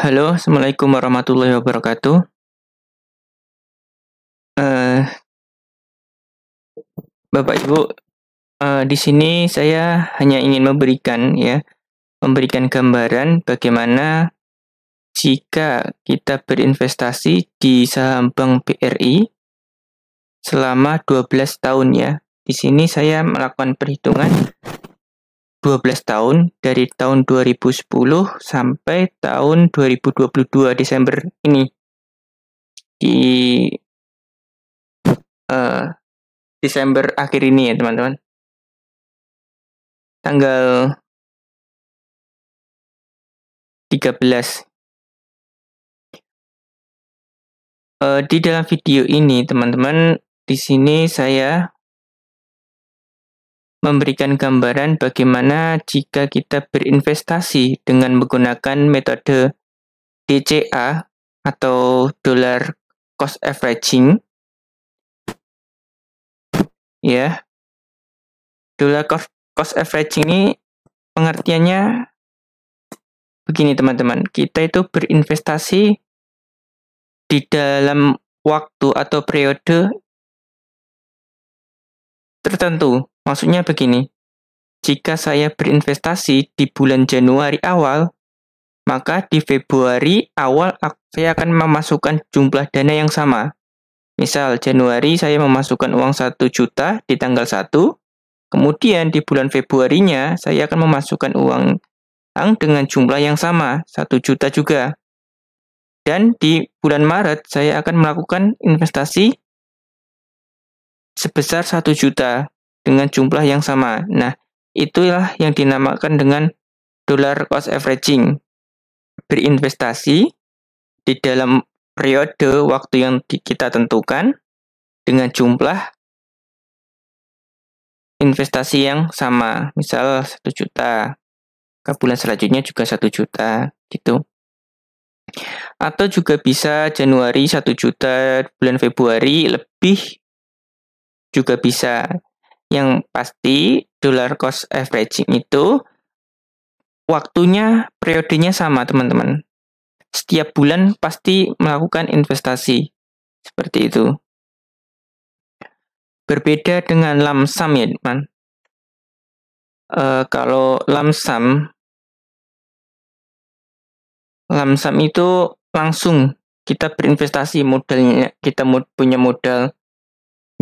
Halo, Assalamualaikum warahmatullahi wabarakatuh. Eh, Bapak Ibu, di sini saya hanya ingin memberikan gambaran bagaimana jika kita berinvestasi di saham Bank BRI selama 12 tahun ya. Di sini saya melakukan perhitungan 12 tahun dari tahun 2010 sampai tahun 2022 Desember ini. Di eh, Desember akhir ini ya teman-teman. Tanggal 13. Di dalam video ini teman-teman, di sini saya memberikan gambaran bagaimana jika kita berinvestasi dengan menggunakan metode DCA atau dollar cost averaging. Ya, dollar cost averaging ini pengertiannya begini teman-teman. Kita itu berinvestasi di dalam waktu atau periode tertentu. Maksudnya begini, jika saya berinvestasi di bulan Januari awal, maka di Februari awal saya akan memasukkan jumlah dana yang sama. Misal Januari saya memasukkan uang 1 juta di tanggal 1, kemudian di bulan Februarinya saya akan memasukkan uang dengan jumlah yang sama, 1 juta juga. Dan di bulan Maret saya akan melakukan investasi sebesar 1 juta dengan jumlah yang sama. Nah, itulah yang dinamakan dengan dollar cost averaging. Berinvestasi di dalam periode waktu yang kita tentukan dengan jumlah investasi yang sama. Misal 1 juta. Ke bulan selanjutnya juga 1 juta gitu. Atau juga bisa Januari 1 juta, bulan Februari lebih juga bisa. Yang pasti dollar cost averaging itu waktunya, periodenya sama teman-teman. Setiap bulan pasti melakukan investasi. Seperti itu. Berbeda dengan lump sum ya teman. Kalau lump sum itu langsung kita berinvestasi modalnya. Kita punya modal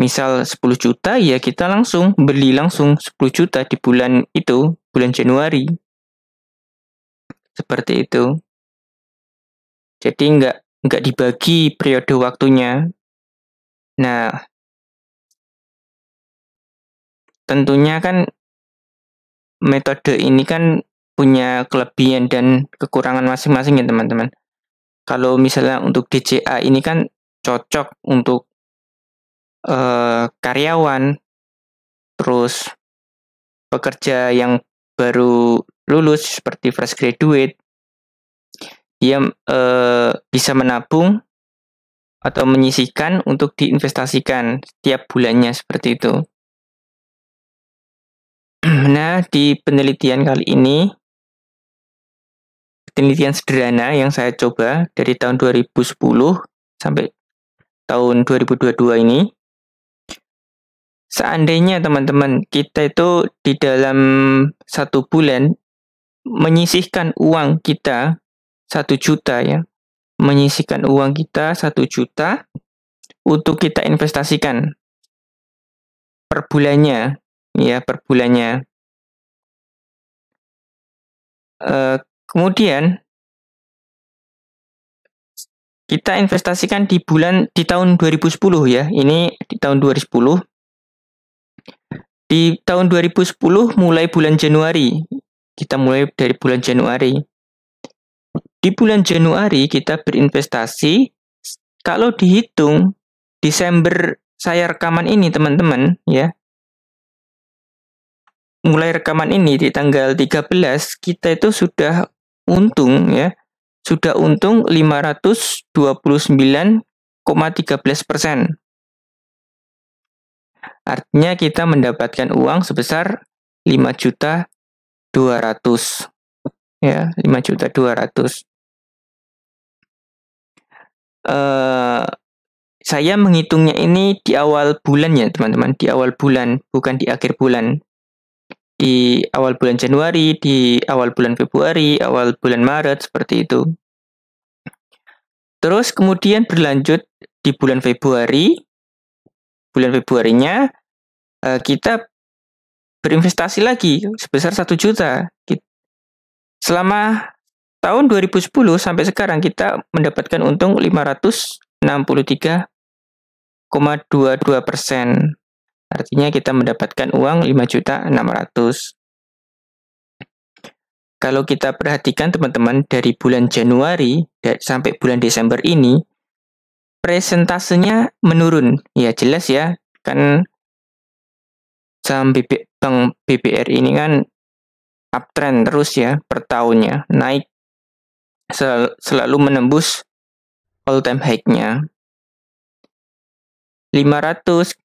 misal 10 juta, ya kita langsung beli langsung 10 juta di bulan itu, bulan Januari. Seperti itu. Jadi nggak dibagi periode waktunya. Nah, tentunya kan metode ini kan punya kelebihan dan kekurangan masing-masing ya teman-teman. Kalau misalnya untuk DCA ini kan cocok untuk karyawan, terus pekerja yang baru lulus seperti fresh graduate, dia bisa menabung atau menyisihkan untuk diinvestasikan setiap bulannya seperti itu. Nah, di penelitian kali ini, penelitian sederhana yang saya coba dari tahun 2010 sampai tahun 2022 ini, seandainya teman-teman kita itu di dalam 1 bulan menyisihkan uang kita 1 juta ya, menyisihkan uang kita 1 juta untuk kita investasikan per bulannya, ya per bulannya. Kemudian kita investasikan di tahun 2010 ya, ini di tahun 2010. Di tahun 2010 mulai bulan Januari, kita mulai dari bulan Januari. Di bulan Januari kita berinvestasi, kalau dihitung Desember saya rekaman ini teman-teman ya, mulai rekaman ini di tanggal 13 kita itu sudah untung ya, sudah untung 529,13%. Artinya kita mendapatkan uang sebesar 5.200.000 ya, 5.200.000. saya menghitungnya ini di awal bulan ya teman-teman, di awal bulan, bukan di akhir bulan. Di awal bulan Januari, di awal bulan Februari, awal bulan Maret, seperti itu. Terus kemudian berlanjut di bulan Februari. Bulan Februarinya kita berinvestasi lagi sebesar 1 juta. Selama tahun 2010 sampai sekarang kita mendapatkan untung 563,22%. Artinya kita mendapatkan uang 5.600.000. Kalau kita perhatikan teman-teman, dari bulan Januari sampai bulan Desember ini, presentasenya menurun. Ya jelas ya, kan saham Bank BBRI ini kan uptrend terus ya per tahunnya, naik selalu menembus all time high-nya. 500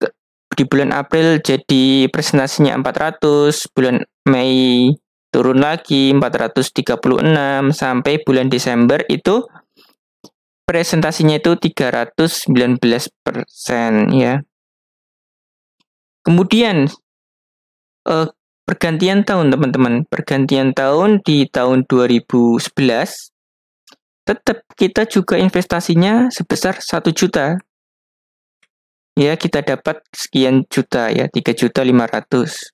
di bulan April jadi presentasinya 400, bulan Mei turun lagi 436, sampai bulan Desember itu presentasinya itu 319% ya. Kemudian pergantian tahun teman-teman, pergantian tahun di tahun 2011 tetap kita juga investasinya sebesar 1 juta. Ya, kita dapat sekian juta ya, 3.500.000.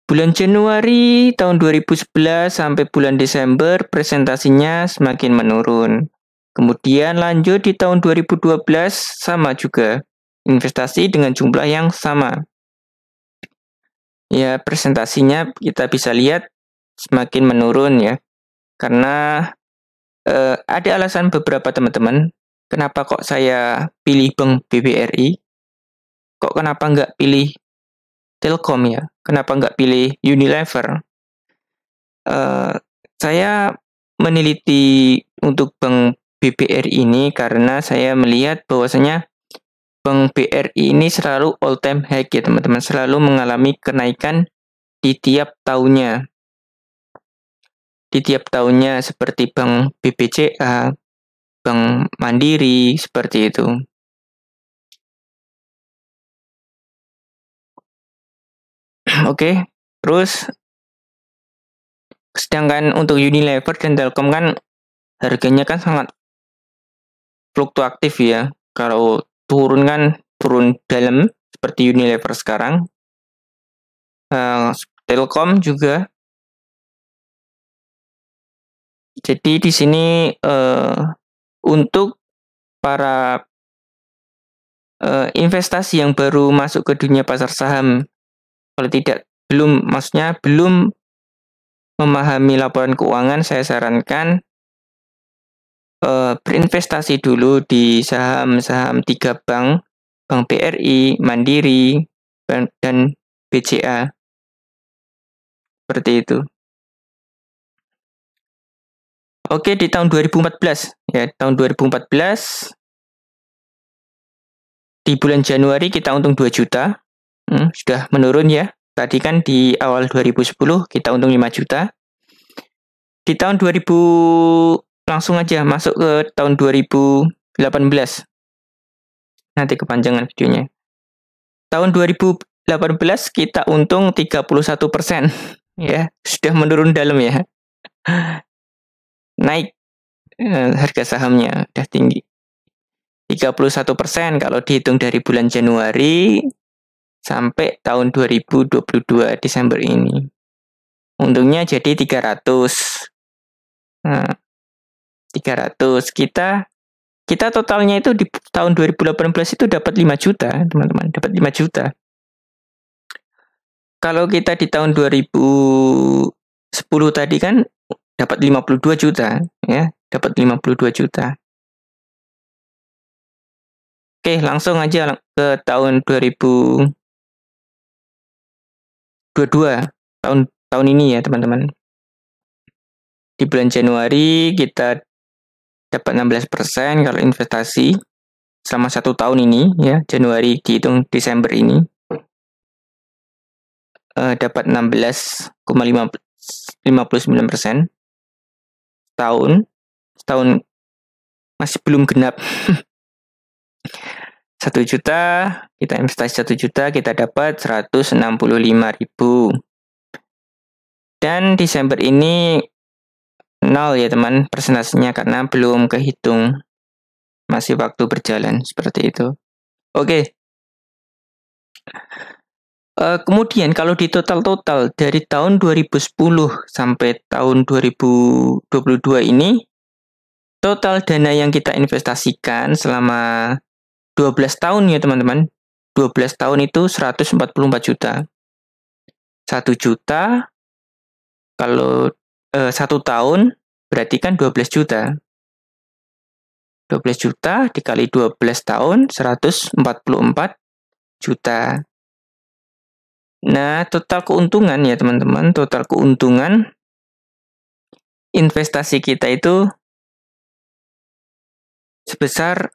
Bulan Januari tahun 2011 sampai bulan Desember presentasinya semakin menurun. Kemudian lanjut di tahun 2012 sama juga, investasi dengan jumlah yang sama. Ya, presentasinya kita bisa lihat semakin menurun ya. Karena ada alasan beberapa teman-teman, kenapa kok saya pilih Bank BBRI? Kok kenapa nggak pilih Telkom ya? Kenapa nggak pilih Unilever? Saya meneliti untuk Bank BBRI ini karena saya melihat bahwasanya Bank BRI ini selalu all time high ya teman-teman, selalu mengalami kenaikan di tiap tahunnya. Di tiap tahunnya seperti Bank BBCA, Bank Mandiri, seperti itu. Oke, terus sedangkan untuk Unilever dan Telkom kan harganya kan sangat fluktuatif ya. Kalau turun kan turun dalam seperti Unilever sekarang. Telkom juga. Jadi di sini untuk para investasi yang baru masuk ke dunia pasar saham, kalau maksudnya belum memahami laporan keuangan, saya sarankan berinvestasi dulu di saham-saham 3 bank, Bank BRI, Mandiri, dan BCA. Seperti itu. Oke, di tahun 2014 ya, tahun 2014 di bulan Januari kita untung 2 juta. Sudah menurun ya. Tadi kan di awal 2010 kita untung 5 juta. Di tahun 2000 langsung aja masuk ke tahun 2018. Nanti kepanjangan videonya. Tahun 2018 kita untung 31%. Ya, sudah menurun dalam ya. Naik harga sahamnya udah tinggi. 31% kalau dihitung dari bulan Januari sampai tahun 2022 Desember ini. Untungnya jadi 300. Nah, 300 kita totalnya itu di tahun 2018 itu dapat 5 juta, teman-teman, dapat 5 juta. Kalau kita di tahun 2010 tadi kan dapat 52 juta, ya, dapat 52 juta. Oke, langsung aja ke tahun 2022, tahun ini ya, teman-teman. Di bulan Januari kita dapat 16% kalau investasi selama 1 tahun ini ya, Januari dihitung Desember ini dapat 16,59% setahun masih belum genap. 1 juta, kita investasi 1 juta, kita dapat 165.000. Dan Desember ini 0 ya teman persentasenya karena belum kehitung. Masih waktu berjalan seperti itu. Oke. Kemudian kalau di total dari tahun 2010 sampai tahun 2022 ini, total dana yang kita investasikan selama 12 tahun ya teman-teman. 12 tahun itu 144 juta. 1 juta kalau 1 tahun berarti kan 12 juta. 12 juta dikali 12 tahun 144 juta. Nah, total keuntungan ya teman-teman, total keuntungan investasi kita itu sebesar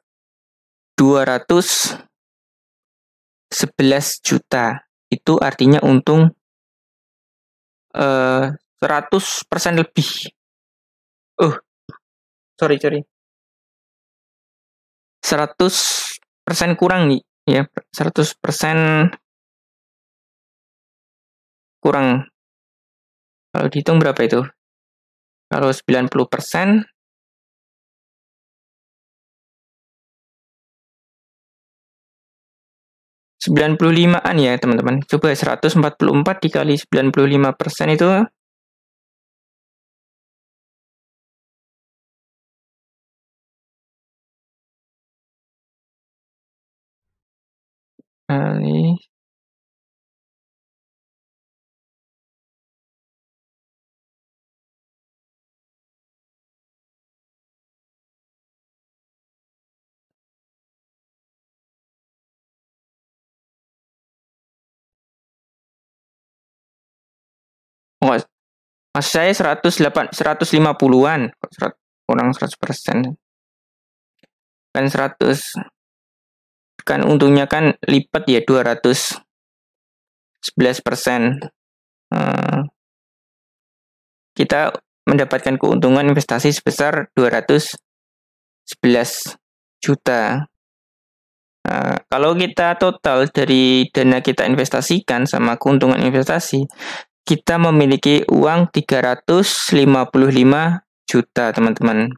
211 juta. Itu artinya untung 100% lebih. Sorry. 100% kurang nih ya, 100% kurang. Kalau dihitung berapa itu? Kalau 90%, 95-an ya teman-teman. Coba 144 dikali 95% itu kali 150-an, kurang 100%. Kan 100, kan untungnya kan lipat ya 211%. Kita mendapatkan keuntungan investasi sebesar 211 juta. Kalau kita total dari dana kita investasikan sama keuntungan investasi, kita memiliki uang 355 juta, teman-teman.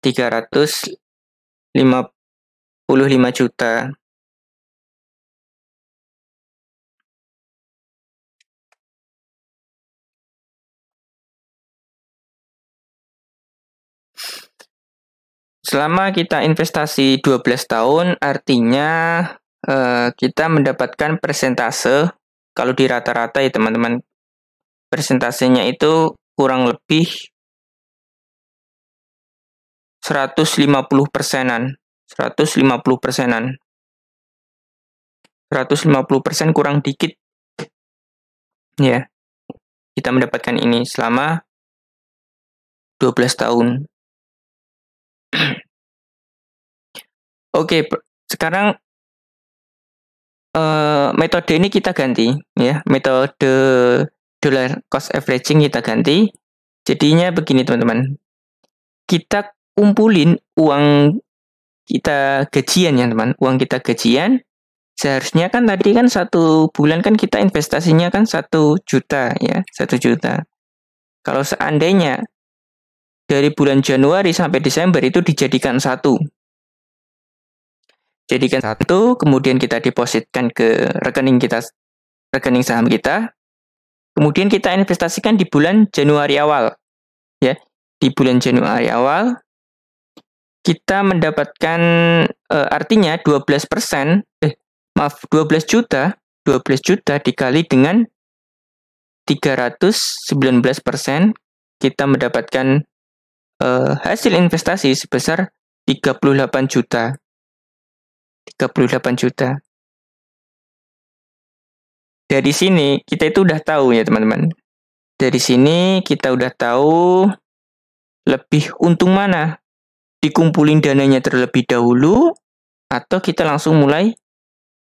355 juta. Selama kita investasi 12 tahun, artinya kita mendapatkan persentase, kalau di rata-rata ya teman-teman, persentasenya itu kurang lebih 150%-an. 150%-an. 150% kurang dikit. Ya. Kita mendapatkan ini selama 12 tahun. Oke, sekarang metode ini kita ganti ya. Metode dollar cost averaging kita ganti. Jadinya begini teman-teman. Kita kumpulin uang kita gajian ya teman. Uang kita gajian. Seharusnya kan tadi kan 1 bulan kan kita investasinya kan 1 juta ya. 1 juta. Kalau seandainya dari bulan Januari sampai Desember itu dijadikan 1. Jadikan 1, kemudian kita depositkan ke rekening kita, rekening saham kita. Kemudian kita investasikan di bulan Januari awal. Ya, di bulan Januari awal kita mendapatkan artinya 12 juta dikali dengan 319%, kita mendapatkan hasil investasi sebesar 38 juta. 38 juta. Dari sini kita itu udah tahu ya teman-teman. Dari sini kita udah tahu lebih untung mana. Dikumpulin dananya terlebih dahulu atau kita langsung mulai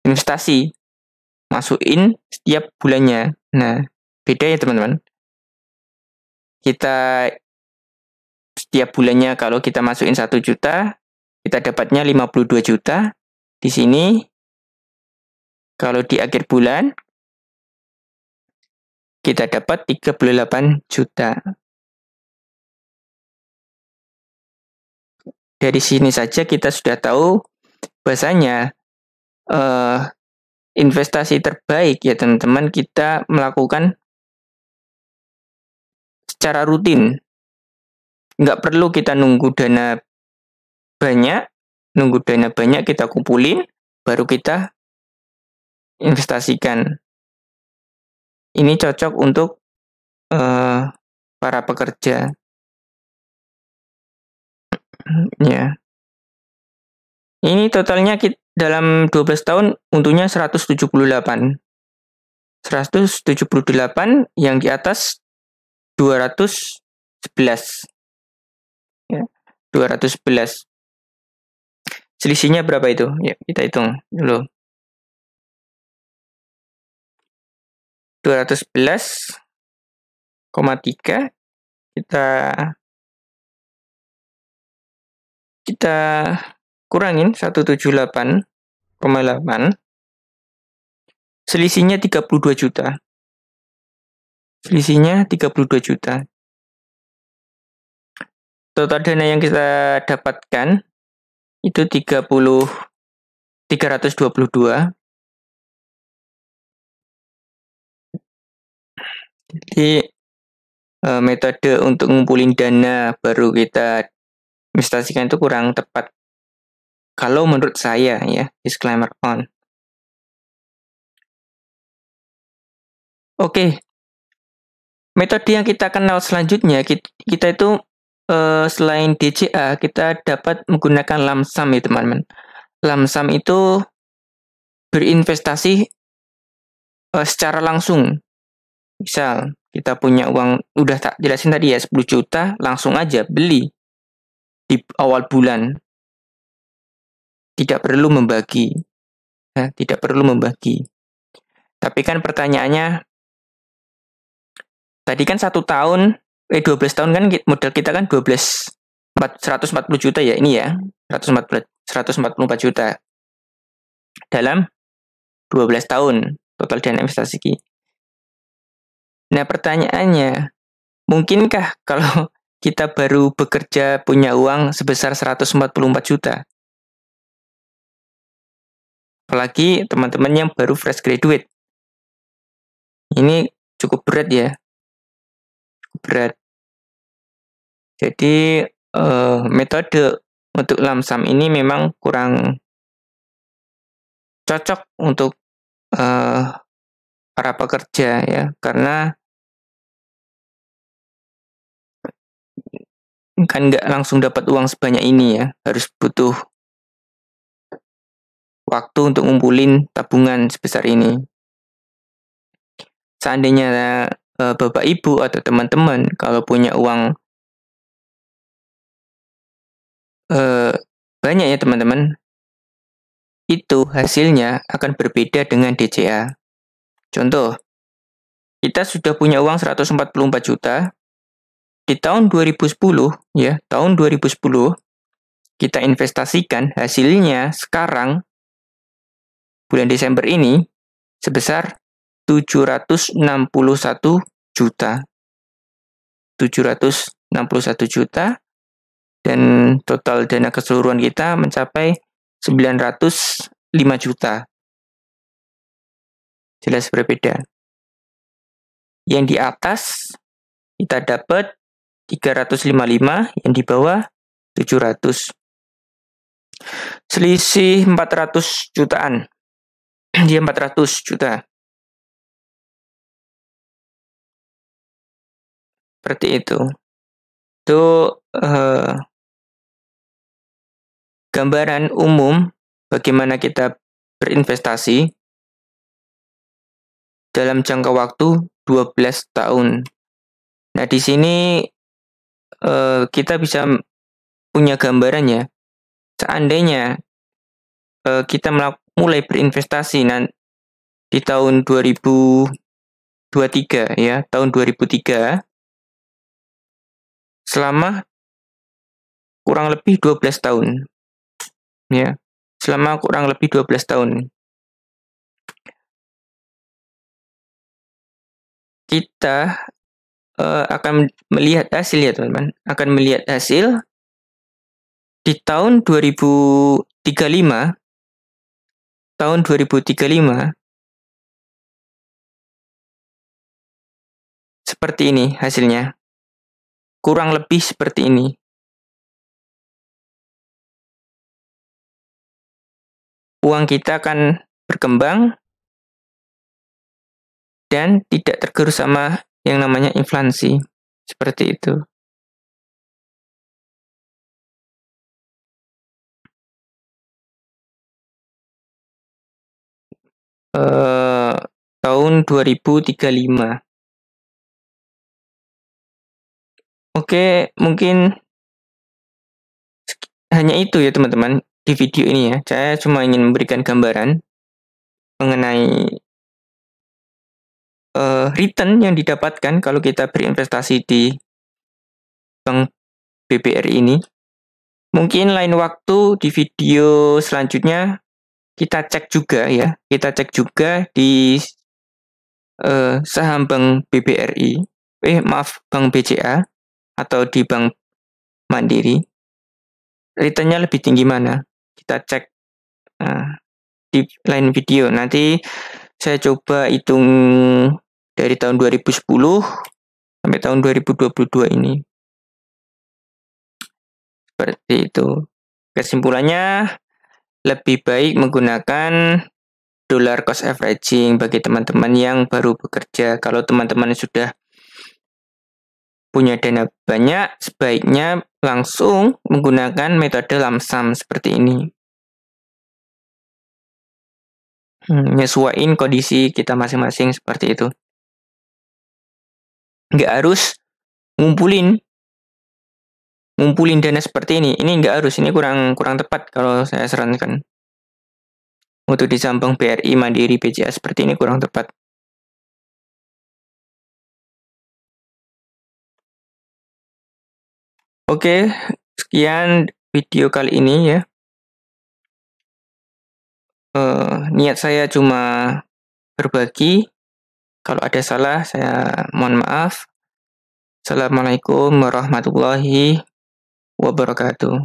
investasi. Masukin setiap bulannya. Nah, beda ya teman-teman. Kita setiap bulannya kalau kita masukin 1 juta, kita dapatnya 52 juta. Di sini, kalau di akhir bulan, kita dapat 38 juta. Dari sini saja kita sudah tahu bahasanya investasi terbaik ya teman-teman kita melakukan secara rutin. Nggak perlu kita nunggu dana banyak kita kumpulin, baru kita investasikan. Ini cocok untuk para pekerja. Ya. Ini totalnya dalam 12 tahun untungnya 178. 178 yang di atas 211. Ya, 211. Selisihnya berapa itu? Ya, kita hitung dulu. 211,3 kita kurangin 178,8. Selisihnya 32 juta. Selisihnya 32 juta. Total dana yang kita dapatkan itu 322. Jadi metode untuk ngumpulin dana baru kita investasikan itu kurang tepat. Kalau menurut saya ya, disclaimer on. Oke. Metode yang kita kenal selanjutnya, kita itu selain DCA, kita dapat menggunakan lump sum ya teman-teman. Lump sum itu berinvestasi secara langsung. Misal, kita punya uang, udah tak jelasin tadi ya, 10 juta, langsung aja beli di awal bulan. Tidak perlu membagi. Ya, tidak perlu membagi. Tapi kan pertanyaannya, tadi kan 1 tahun, 12 tahun kan modal kita kan 140 juta ya, ini ya, 144 juta. Dalam 12 tahun, total dana investasi. Nah pertanyaannya, mungkinkah kalau kita baru bekerja punya uang sebesar 144 juta? Apalagi teman-teman yang baru fresh graduate. Ini cukup berat ya. Cukup berat. Jadi metode untuk lump sum ini memang kurang cocok untuk para pekerja ya, karena kan nggak langsung dapat uang sebanyak ini ya, harus butuh waktu untuk ngumpulin tabungan sebesar ini. Seandainya Bapak Ibu atau teman-teman kalau punya uang banyak ya teman-teman, itu hasilnya akan berbeda dengan DCA. Contoh, kita sudah punya uang 144 juta, di tahun 2010 ya, tahun 2010 kita investasikan, hasilnya sekarang bulan Desember ini sebesar 761 juta. 761 juta dan total dana keseluruhan kita mencapai 905 juta. Jelas berbeda. Yang di atas kita dapat 355, yang di bawah 700. Selisih 400 jutaan. Dia 400 juta. Seperti itu. Itu gambaran umum bagaimana kita berinvestasi dalam jangka waktu 12 tahun. Nah, di sini kita bisa punya gambarannya. Seandainya kita mulai berinvestasi di tahun 2023 ya, tahun 2003, selama kurang lebih 12 tahun. Ya, selama kurang lebih 12 tahun. Kita akan melihat hasil ya teman-teman. Akan melihat hasil di tahun 2035. Tahun 2035 seperti ini hasilnya. Kurang lebih seperti ini. Uang kita akan berkembang dan tidak tergerus sama yang namanya inflasi. Seperti itu. Tahun 2035. Oke, mungkin hanya itu ya teman-teman di video ini ya. Saya cuma ingin memberikan gambaran mengenai return yang didapatkan kalau kita berinvestasi di bank BBRI ini. Mungkin lain waktu di video selanjutnya kita cek juga ya. Kita cek juga di saham bank BBRI. Bank BCA atau di Bank Mandiri. Returnnya lebih tinggi mana? Kita cek di lain video. Nanti saya coba hitung dari tahun 2010 sampai tahun 2022 ini. Seperti itu. Kesimpulannya, lebih baik menggunakan dollar cost averaging bagi teman-teman yang baru bekerja. Kalau teman-teman sudah punya dana banyak, sebaiknya langsung menggunakan metode lump sum seperti ini. Nyesuaiin kondisi kita masing-masing seperti itu. Nggak harus ngumpulin dana seperti ini. Ini nggak harus, ini kurang tepat kalau saya sarankan. Untuk di saham bank BRI, Mandiri, BCA seperti ini kurang tepat. Oke, sekian video kali ini ya. Niat saya cuma berbagi. Kalau ada salah, saya mohon maaf. Assalamualaikum warahmatullahi wabarakatuh.